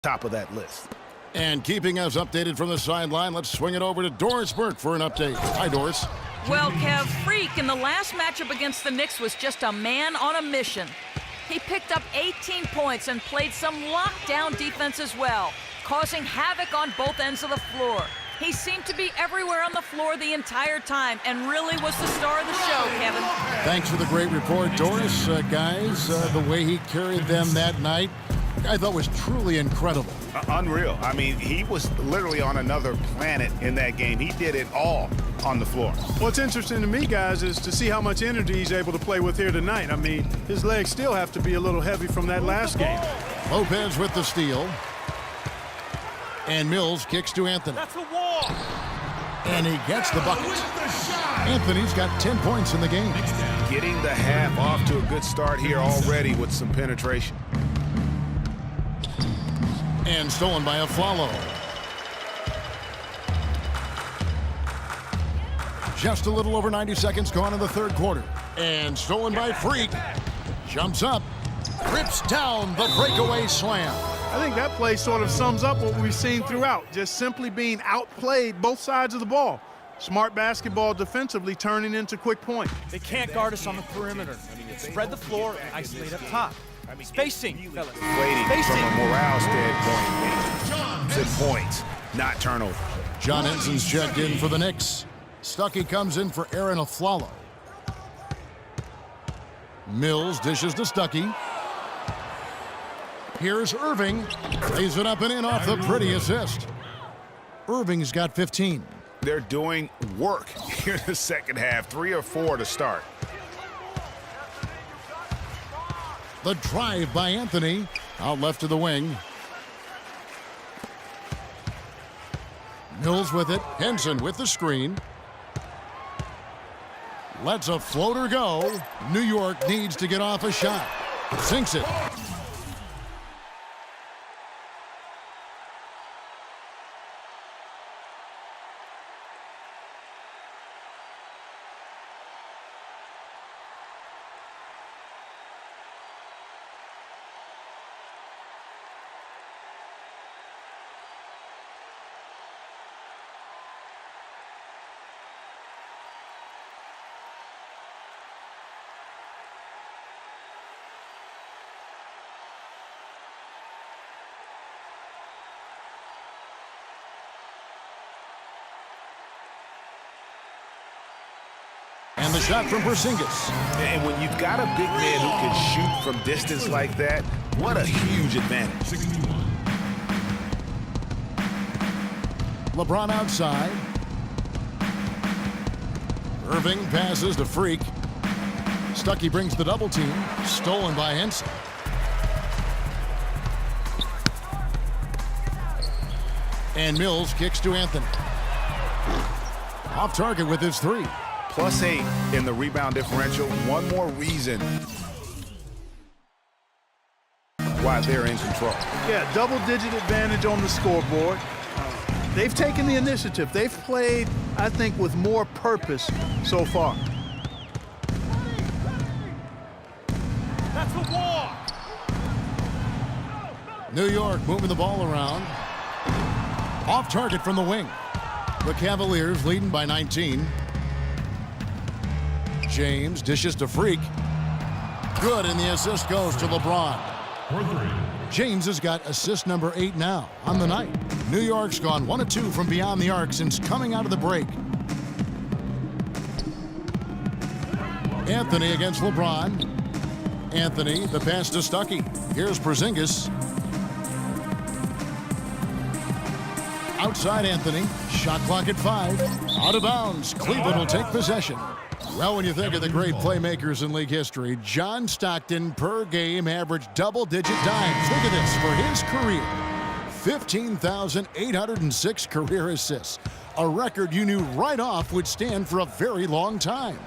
top of that list. And keeping us updated from the sideline, let's swing it over to Doris Burke for an update. Hi, Doris. Well, Kev, Freak in the last matchup against the Knicks was just a man on a mission. He picked up 18 points and played some lockdown defense as well, causing havoc on both ends of the floor. He seemed to be everywhere on the floor the entire time and really was the star of the show, Kevin. Thanks for the great report, Doris. Guys, the way he carried them that night, I thought was truly incredible. Unreal. I mean, he was literally on another planet in that game. He did it all on the floor. What's interesting to me, guys, is to see how much energy he's able to play with here tonight. I mean, his legs still have to be a little heavy from that last game. Lopez with the steal. And Mills kicks to Anthony. That's a wall. And he gets the bucket. Anthony's got 10 points in the game. Getting the half off to a good start here already with some penetration. And stolen by Afflalo. Just a little over 90 seconds gone in the third quarter. And stolen by Freak. Jumps up. Rips down the breakaway slam. I think that play sort of sums up what we've seen throughout, just simply being outplayed both sides of the ball. Smart basketball defensively turning into quick points. They can't guard us on the perimeter. Spread the floor and isolate up top. Spacing, fellas. Waiting from a morale standpoint. It's points, not turnover. John Ensign's checked in for the Knicks. Stuckey comes in for Aaron Afflalo. Mills dishes to Stuckey. Here's Irving. Lays it up and in off the pretty assist. Irving's got 15. They're doing work here in the second half. 3 or 4 to start. The drive by Anthony. Out left to the wing. Mills with it. Henson with the screen. Lets a floater go. New York needs to get off a shot. Sinks it. And the shot from Porzingis. And when you've got a big man who can shoot from distance like that, what a huge advantage. LeBron outside. Irving passes to Freak. Stuckey brings the double team. Stolen by Henson. And Mills kicks to Anthony. Off target with his 3. +8 in the rebound differential. One more reason why they're in control. Yeah, double-digit advantage on the scoreboard. They've taken the initiative. They've played, I think, with more purpose so far. That's a wall. New York moving the ball around. Off target from the wing. The Cavaliers leading by 19. James dishes to Freak. Good, and the assist goes to LeBron. James has got assist number 8 now on the night. New York's gone 1 of 2 from beyond the arc since coming out of the break. Anthony against LeBron. Anthony, the pass to Stuckey. Here's Porzingis. Outside Anthony. Shot clock at 5. Out of bounds. Cleveland will take possession. Well, when you think of the great playmakers in league history, John Stockton per game averaged double-digit dimes. Look at this for his career. 15,806 career assists. A record you knew right off would stand for a very long time.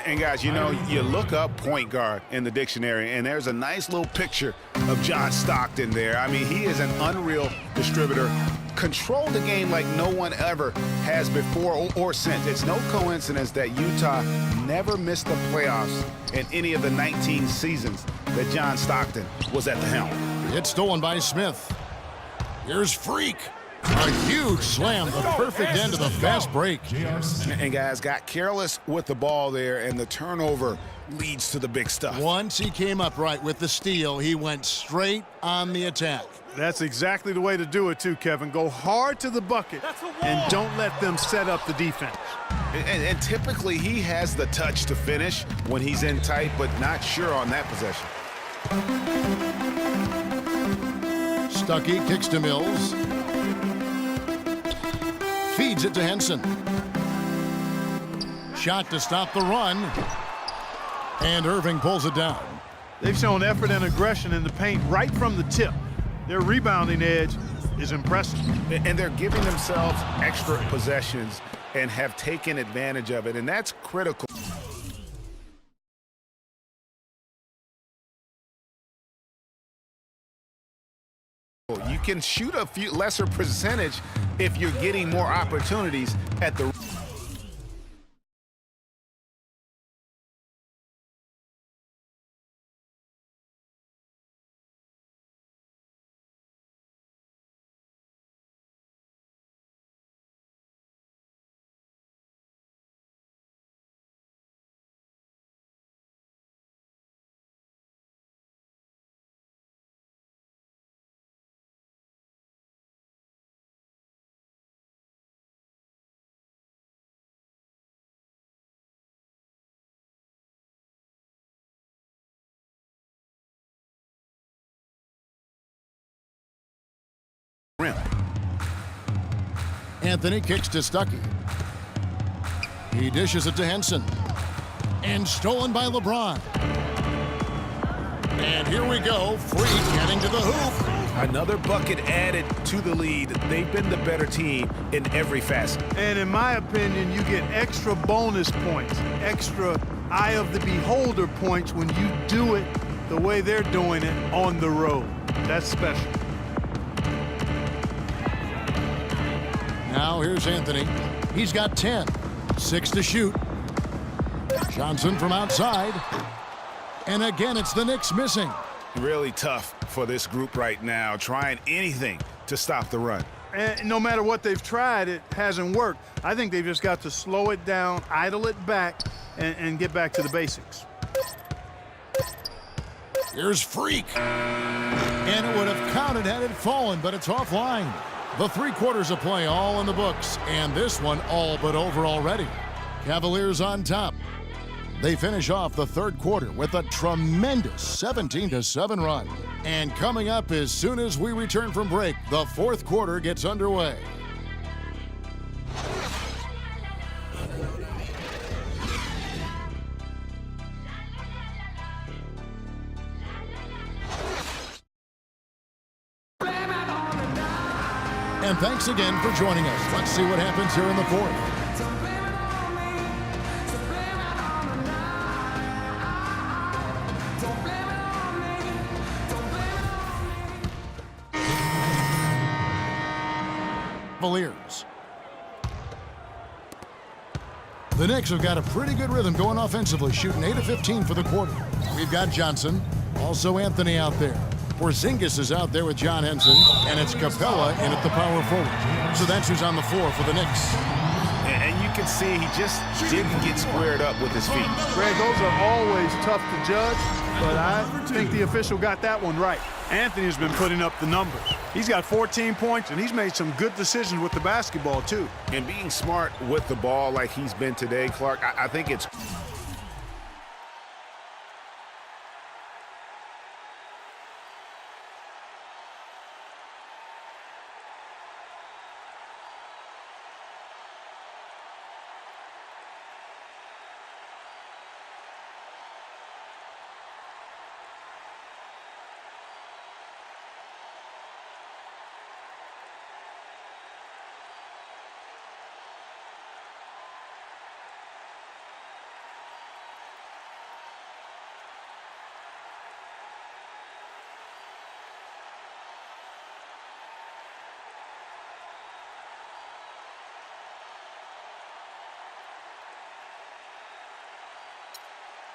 And guys, you know, you look up point guard in the dictionary, and there's a nice little picture of John Stockton there. I mean, he is an unreal distributor. Controlled the game like no one ever has before or since. It's no coincidence that Utah never missed the playoffs in any of the 19 seasons that John Stockton was at the helm. It's stolen by Smith. Here's Freak. A huge slam, the perfect end of the fast break. And guys got careless with the ball there, and the turnover leads to the big stuff. Once he came upright with the steal, he went straight on the attack. That's exactly the way to do it too, Kevin. Go hard to the bucket and don't let them set up the defense. And typically he has the touch to finish when he's in tight, but not sure on that possession. Stuckey kicks to Mills. Feeds it to Henson. Shot to stop the run. And Irving pulls it down. They've shown effort and aggression in the paint right from the tip. Their rebounding edge is impressive. And they're giving themselves extra possessions and have taken advantage of it, and that's critical. You can shoot a few lesser percentage if you're getting more opportunities at the rim. Anthony kicks to Stuckey. He dishes it to Henson. And stolen by LeBron. And here we go. Freak heading to the hoop. Another bucket added to the lead. They've been the better team in every facet. And in my opinion, you get extra bonus points, extra eye of the beholder points when you do it the way they're doing it on the road. That's special. Now here's Anthony. He's got 10. 6 to shoot. Johnson from outside. And again, it's the Knicks missing. Really tough for this group right now, trying anything to stop the run. And no matter what they've tried, it hasn't worked. I think they've just got to slow it down, idle it back, and get back to the basics. Here's Freak. And it would have counted had it fallen, but it's offline. The 3 quarters of play all in the books, and this one all but over already. Cavaliers on top. They finish off the 3rd quarter with a tremendous 17-7 run. And coming up as soon as we return from break, the 4th quarter gets underway. And thanks again for joining us. Let's see what happens here in the 4th. Cavaliers. The Knicks have got a pretty good rhythm going offensively, shooting 8 of 15 for the quarter. We've got Johnson, also Anthony out there. Porzingis is out there with John Henson, and it's Capella in at the power forward. So that's who's on the floor for the Knicks. And you can see he just didn't get squared up with his feet. Greg, those are always tough to judge, but I think the official got that one right. Anthony's been putting up the numbers. He's got 14 points, and he's made some good decisions with the basketball, too. And being smart with the ball like he's been today, Clark, I think it's...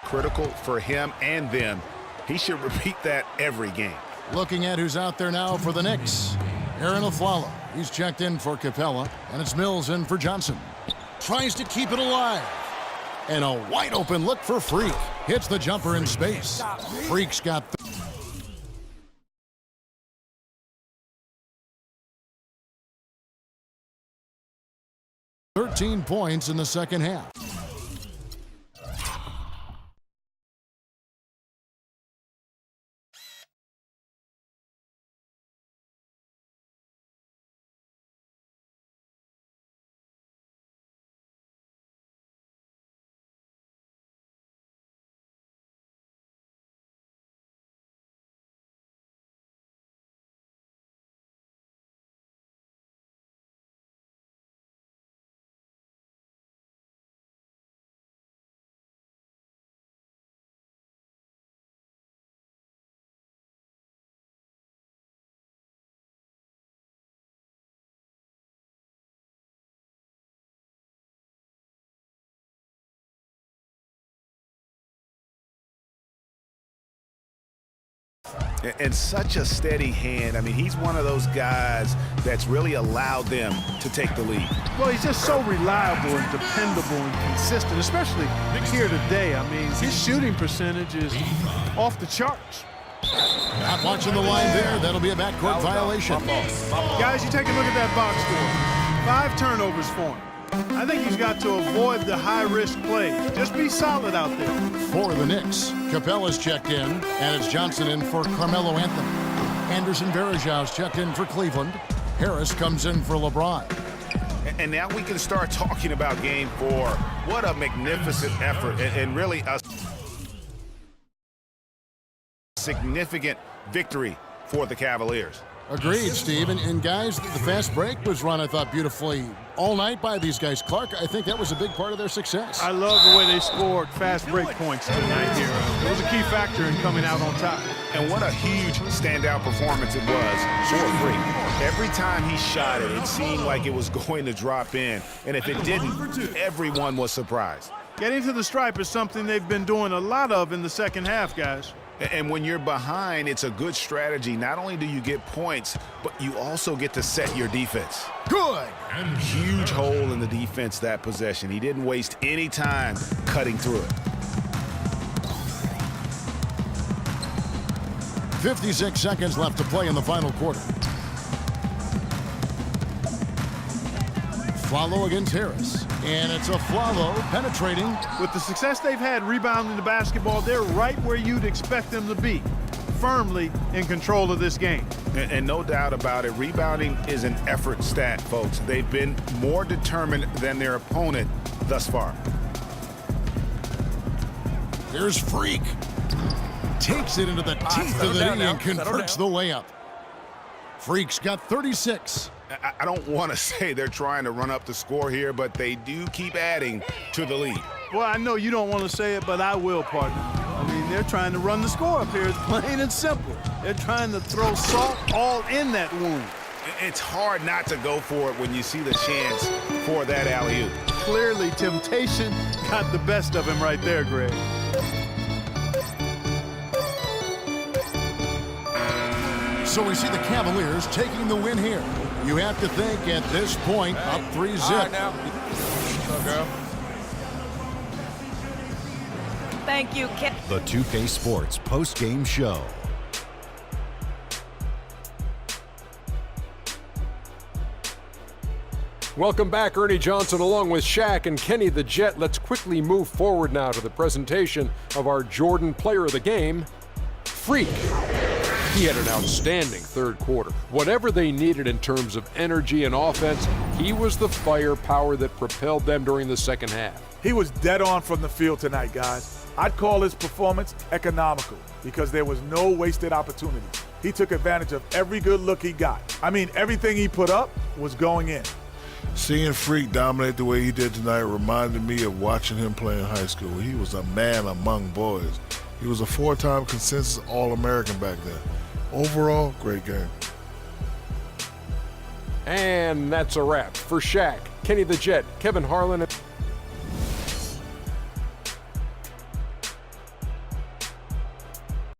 critical for him and them. He should repeat that every game. Looking at who's out there now for the Knicks. Aaron Aflalo, he's checked in for Capella, and it's Mills in for Johnson. Tries to keep it alive. And a wide open look for Freak. Hits the jumper in space. Freak's got 13 points in the second half. And such a steady hand. I mean, he's one of those guys that's really allowed them to take the lead. Well, he's just so reliable and dependable and consistent, especially here today. I mean, his shooting percentage is off the charts. Not watching the line there. That'll be a backcourt violation. Guys, you take a look at that box score. 5 turnovers for him. I think he's got to avoid the high-risk plays. Just be solid out there. For the Knicks, Capella's checked in, and it's Johnson in for Carmelo Anthony. Anderson Varejau's checked in for Cleveland. Harris comes in for LeBron. And now we can start talking about Game 4. What a magnificent effort, and really a significant victory for the Cavaliers. Agreed, Steve. And guys, the fast break was run, I thought, beautifully all night by these guys. Clark, I think that was a big part of their success. I love the way they scored fast break points tonight here. It was a key factor in coming out on top. And what a huge standout performance it was for Freak. Every time he shot it, it seemed like it was going to drop in. And if it didn't, everyone was surprised. Getting to the stripe is something they've been doing a lot of in the second half, guys. And when you're behind, it's a good strategy. Not only do you get points, but you also get to set your defense. Good. Huge hole in the defense that possession. He didn't waste any time cutting through it. 56 seconds left to play in the final quarter. Aflalo against Harris. And it's Aflalo penetrating. With the success they've had rebounding the basketball, they're right where you'd expect them to be, firmly in control of this game. And no doubt about it, rebounding is an effort stat, folks. They've been more determined than their opponent thus far. Here's Freak. Takes it into the teeth of the knee and converts the layup. Freak's got 36. I don't want to say they're trying to run up the score here, but they do keep adding to the lead. Well, I know you don't want to say it, but I will, partner. I mean, they're trying to run the score up here. It's plain and simple. They're trying to throw salt all in that wound. It's hard not to go for it when you see the chance for that alley-oop. Clearly, temptation got the best of him right there, Greg. So we see the Cavaliers taking the win here. You have to think at this point, up 3-zip. All right now. Go, girl. Thank you, Kip. The 2K Sports post-game show. Welcome back, Ernie Johnson along with Shaq and Kenny the Jet. Let's quickly move forward now to the presentation of our Jordan Player of the Game, Freak. He had an outstanding third quarter. Whatever they needed in terms of energy and offense, he was the firepower that propelled them during the second half. He was dead on from the field tonight, guys. I'd call his performance economical because there was no wasted opportunity. He took advantage of every good look he got. I mean, everything he put up was going in. Seeing Freak dominate the way he did tonight reminded me of watching him play in high school. He was a man among boys. He was a 4-time consensus All-American back then. Overall, great game. And that's a wrap. For Shaq, Kenny the Jet, Kevin Harlan, and